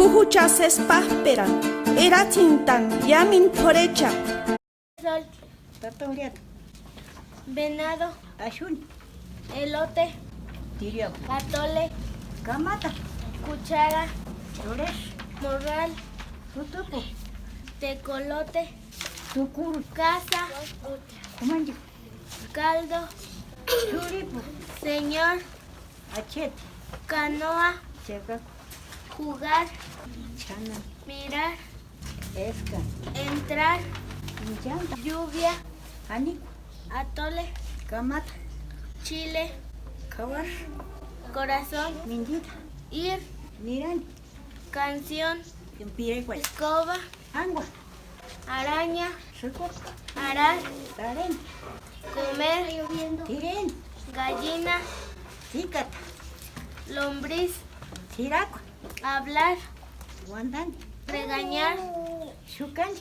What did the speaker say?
Jujuchases páspera, era tintan, yamin porecha. Sol, Tatauliat, venado, Ashun, elote, Tiriam, atole, Kamata, cuchara, Chores, morral, Tutupo, tecolote, Tukur, casa, Kumanji, caldo, Churipo, señor, Achet, canoa, Checa, jugar, Chana, mirar, Esca, entrar, Inchanta, lluvia, Anik, atole, Kamata, chile, Kawar, corazón, Mindita, ir, Niran, canción, Empirequas, escoba, Angua, araña, Sucor, arar, Taren, comer, Tiren, gallina, Ticata, lombriz, Tiraco, hablar, Guandan, regañar, Shukan,